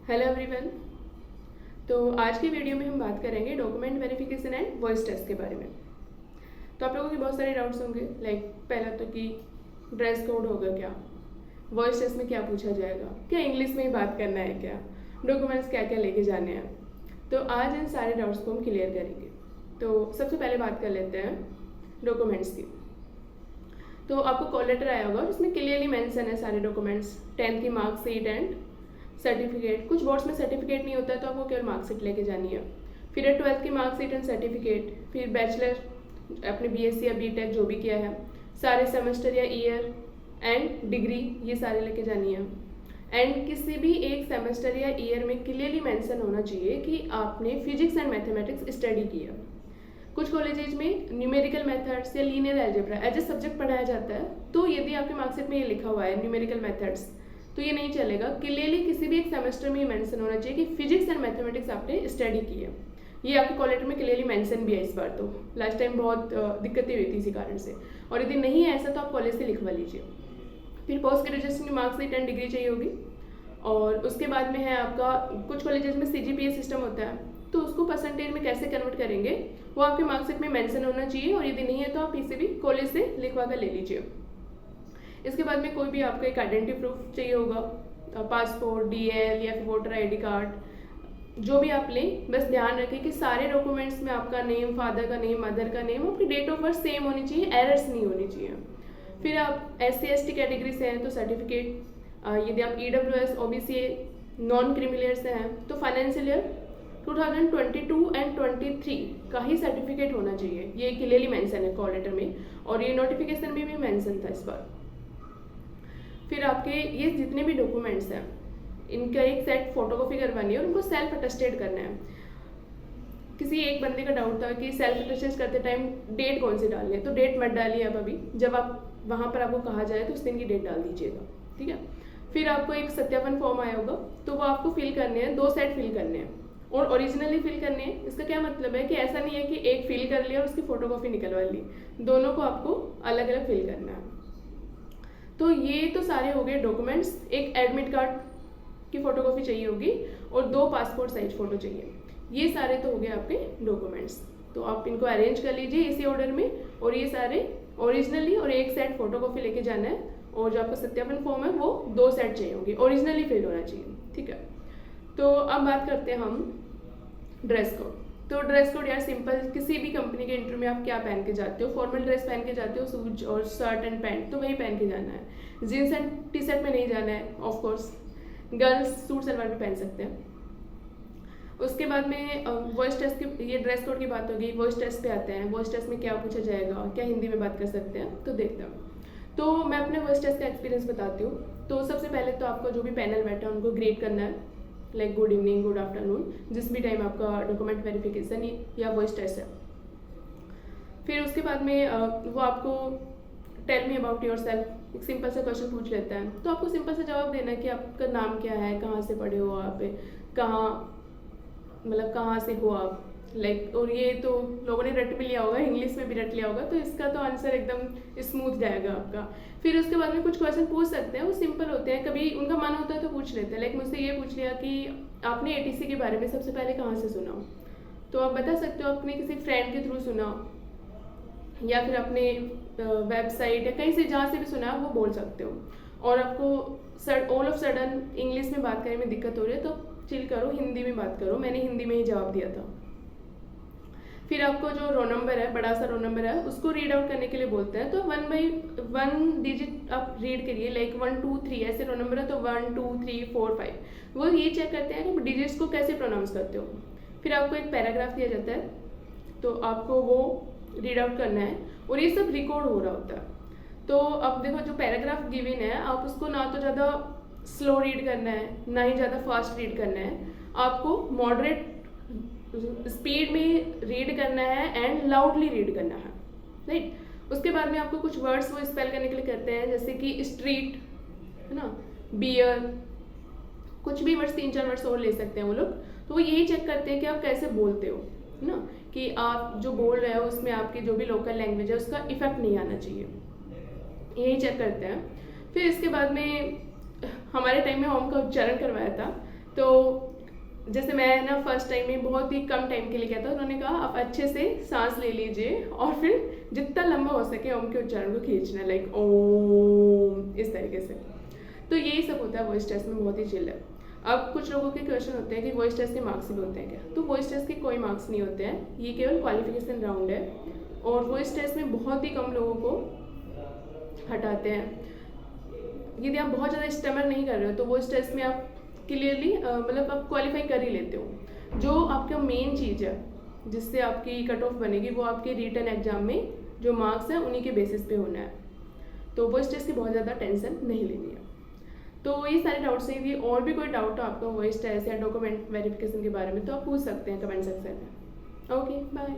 Hello everyone. तो आज की वीडियो में हम बात करेंगे document verification and voice test के बारे में। तो आप लोगों के बहुत सारे डाउट्स होंगे, लाइक पहला तो कि ड्रेस कोड होगा क्या, वॉइस टेस्ट में क्या पूछा जाएगा, क्या इंग्लिश में ही बात करना है, क्या डॉक्यूमेंट्स क्या क्या लेके जाने हैं। तो आज इन सारे डाउट्स को हम क्लियर करेंगे। तो सबसे पहले बात कर लेते हैं डॉक्यूमेंट्स की। तो आपको कॉल लेटर आया होगा जिसमें क्लियरली मेंशन है सारे डॉक्यूमेंट्स, 10th की मार्कशीट एंड सर्टिफिकेट। कुछ बोर्ड्स में सर्टिफिकेट नहीं होता है तो आपको केवल मार्कशीट लेके जानी है। फिर है 12th की मार्कशीट एंड सर्टिफिकेट। फिर बैचलर अपने बीएससी या बीटेक जो भी किया है, सारे सेमेस्टर या ईयर एंड डिग्री ये सारे लेके जानी है। एंड किसी भी एक सेमेस्टर या ईयर में क्लियरली मेंशन होना चाहिए कि आपने फिजिक्स एंड मैथमेटिक्स स्टडी किया। कुछ कॉलेजेज में न्यूमेरिकल मेथड्स या linear algebra as a subject पढ़ाया जाता है, तो यदि आपके मार्कशीट में ये लिखा हुआ है न्यूमेरिकल मेथड्स तो ये नहीं चलेगा। क्लियरली किसी भी एक सेमेस्टर में ये मेंशन होना चाहिए कि फिजिक्स एंड मैथमेटिक्स आपने स्टडी की है। ये आपके कॉल लेटर में क्लियरली मेंशन भी है इस बार। तो लास्ट टाइम बहुत दिक्कतें हुई थी इसी कारण से, और यदि नहीं है ऐसा तो आप कॉलेज से लिखवा लीजिए। फिर पोस्ट ग्रेजुएशन की मार्कशीट एंड डिग्री चाहिए होगी। और उसके बाद में है आपका, कुछ कॉलेजेस में CGPA सिस्टम होता है, तो उसको परसेंटेज में कैसे कन्वर्ट करेंगे वो आपके मार्कशीट में मेंशन होना चाहिए, और यदि नहीं है तो आप इसे भी कॉलेज से लिखवा कर ले लीजिए। इसके बाद में कोई भी आपका एक आइडेंटिटी प्रूफ चाहिए होगा, पासपोर्ट, DL या फिर वोटर ID कार्ड, जो भी आप लें। बस ध्यान रखें कि सारे डॉक्यूमेंट्स में आपका नेम, फादर का नेम, मदर का नेम, आपकी डेट ऑफ बर्थ सेम होनी चाहिए, एरर्स नहीं होनी चाहिए। फिर आप SC/ST कैटेगरी से हैं तो सर्टिफिकेट, यदि आप EWS OBC नॉन क्रिमिनल से हैं तो फाइनेंशियल ईयर 2022 एंड 23 का ही सर्टिफिकेट होना चाहिए। ये क्लियरली मेंशन है कॉल लेटर में, और ये नोटिफिकेशन में भी मेंशन था इस बार। फिर आपके ये जितने भी डॉक्यूमेंट्स हैं इनका एक सेट फोटोकॉपी करवानी है और उनको सेल्फ अटेस्टेड करना है। किसी एक बंदे का डाउट था कि सेल्फ अटेस्टेड करते टाइम डेट कौन सी डालनी है, तो डेट मत डालिए आप अभी, जब आप वहाँ पर आपको कहा जाए तो उस दिन की डेट डाल दीजिएगा, ठीक है। फिर आपको एक सत्यापन फॉर्म आया होगा, तो वो आपको फिल करने हैं, 2 सेट फिल करने हैं और ओरिजिनली फिल करने हैं। इसका क्या मतलब है कि ऐसा नहीं है कि एक फिल कर लिया और उसकी फोटोकॉपी निकलवा ली, दोनों को आपको अलग अलग फिल करना है। तो ये तो सारे हो गए डॉक्यूमेंट्स। एक एडमिट कार्ड की फोटोकॉपी चाहिए होगी और 2 पासपोर्ट साइज फोटो चाहिए। ये सारे तो हो गए आपके डॉक्यूमेंट्स। तो आप इनको अरेंज कर लीजिए इसी ऑर्डर में, और ये सारे ओरिजिनली और एक सेट फोटोकॉपी लेके जाना है। और जो आपका सत्यापन फॉर्म है वो 2 सेट चाहिए होंगे, ओरिजिनली फिल होना चाहिए, ठीक है। तो अब बात करते हैं हम ड्रेस कोड। तो ड्रेस कोड यार सिंपल, किसी भी कंपनी के इंटरव्यू में आप क्या पहन के जाते हो, फॉर्मल ड्रेस पहन के जाते हो, सूट और शर्ट एंड पैंट, तो वही पहन के जाना है। जीन्स एंड टी-शर्ट में नहीं जाना है। Of course girls suit salwar भी पहन सकते हैं। उसके बाद में वॉइस टेस्ट की, ये ड्रेस कोड की बात होगी। वॉइस टेस्ट पे आते हैं। वॉइस टेस्ट में क्या पूछा जाएगा, क्या हिंदी में बात कर सकते हैं, तो देखते हैं। तो मैं अपने वॉइस टेस्ट का एक्सपीरियंस बताती हूँ। तो सबसे पहले तो आपका जो भी पैनल बैठा है उनको ग्रीट करना है, like good evening, good afternoon, जिस भी टाइम आपका डॉक्यूमेंट वेरिफिकेशन या वॉइस टेस्ट है। फिर उसके बाद में वो आपको tell me about yourself, एक सिंपल सा क्वेश्चन पूछ लेता है। तो आपको सिंपल सा जवाब देना है कि आपका नाम क्या है, कहाँ से पढ़े हो आप, कहाँ मतलब कहाँ से हो आप, लाइक। और ये तो लोगों ने रट भी लिया होगा, इंग्लिश में भी रट लिया होगा, तो इसका तो आंसर एकदम स्मूथ जाएगा आपका। फिर उसके बाद में कुछ क्वेश्चन पूछ सकते हैं, वो सिंपल होते हैं, कभी उनका मन होता है तो पूछ लेते हैं। लाइक मुझसे ये पूछ लिया कि आपने ATC के बारे में सबसे पहले कहाँ से सुना, तो आप बता सकते हो आपने किसी फ्रेंड के थ्रू सुना, या फिर अपने वेबसाइट या कहीं से जहाँ से भी सुना वो बोल सकते हो। और आपको ऑल ऑफ सडन इंग्लिश में बात करने में दिक्कत हो रही है तो चिल करो, हिंदी में बात करो। मैंने हिंदी में ही जवाब दिया था। फिर आपको जो रोल नंबर है, बड़ा सा रोल नंबर है, उसको रीड आउट करने के लिए बोलते हैं। तो 1 by 1 डिजिट आप रीड करिए, लाइक 1 2 3 ऐसे रोल नंबर है तो 1 2 3 4 5, वो ये चेक करते हैं कि डिजिट्स को कैसे प्रोनाउंस करते हो। फिर आपको एक पैराग्राफ दिया जाता है, तो आपको वो रीड आउट करना है, और ये सब रिकॉर्ड हो रहा होता है। तो अब देखो, जो पैराग्राफ गिवन है आप उसको ना तो ज़्यादा स्लो रीड करना है, ना ही ज़्यादा फास्ट रीड करना है। आपको मॉडरेट स्पीड में रीड करना है एंड लाउडली रीड करना है, राइट। उसके बाद में आपको कुछ वर्ड्स वो स्पेल करने के लिए कहते हैं, जैसे कि स्ट्रीट है ना, बियर, कुछ भी वर्ड्स, 3-4 वर्ड्स और ले सकते हैं वो लोग। तो वो यही चेक करते हैं कि आप कैसे बोलते हो, है ना, कि आप जो बोल रहे हो उसमें आपकी जो भी लोकल लैंग्वेज है उसका इफेक्ट नहीं आना चाहिए, यही चेक करते हैं। फिर इसके बाद में हमारे टाइम में ओम का उच्चारण करवाया था, तो जैसे मैं ना फर्स्ट टाइम में बहुत ही कम टाइम के लिए किया था, उन्होंने कहा आप अच्छे से सांस ले लीजिए और फिर जितना लंबा हो सके ओम के उच्चारण को खींचना, लाइक ओम, इस तरीके से। तो यही सब होता है वॉइस टेस्ट में, बहुत ही चिल है। अब कुछ लोगों के क्वेश्चन होते हैं कि वॉइस टेस्ट के मार्क्स भी होते हैं क्या? तो वॉइस टेस्ट के कोई मार्क्स नहीं होते हैं, ये केवल क्वालिफिकेशन राउंड है। और वॉइस टेस्ट में बहुत ही कम लोगों को हटाते हैं। यदि आप बहुत ज़्यादा स्टमर नहीं कर रहे हो तो वॉइस टेस्ट में आप क्लियरली मतलब आप क्वालिफाई कर ही लेते हो। जो आपका मेन चीज़ है जिससे आपकी कट ऑफ बनेगी वो आपके रिटन एग्जाम में जो मार्क्स हैं उन्हीं के बेसिस पे होना है। तो वॉइस टेस्ट की बहुत ज़्यादा टेंशन नहीं लेनी है। तो ये सारे डाउट्स हैं। यदि और भी कोई डाउट हो आपका वॉइस टेस्ट या डॉक्यूमेंट वेरिफिकेशन के बारे में तो आप पूछ सकते हैं कमेंट सेक्शन में। Okay, bye.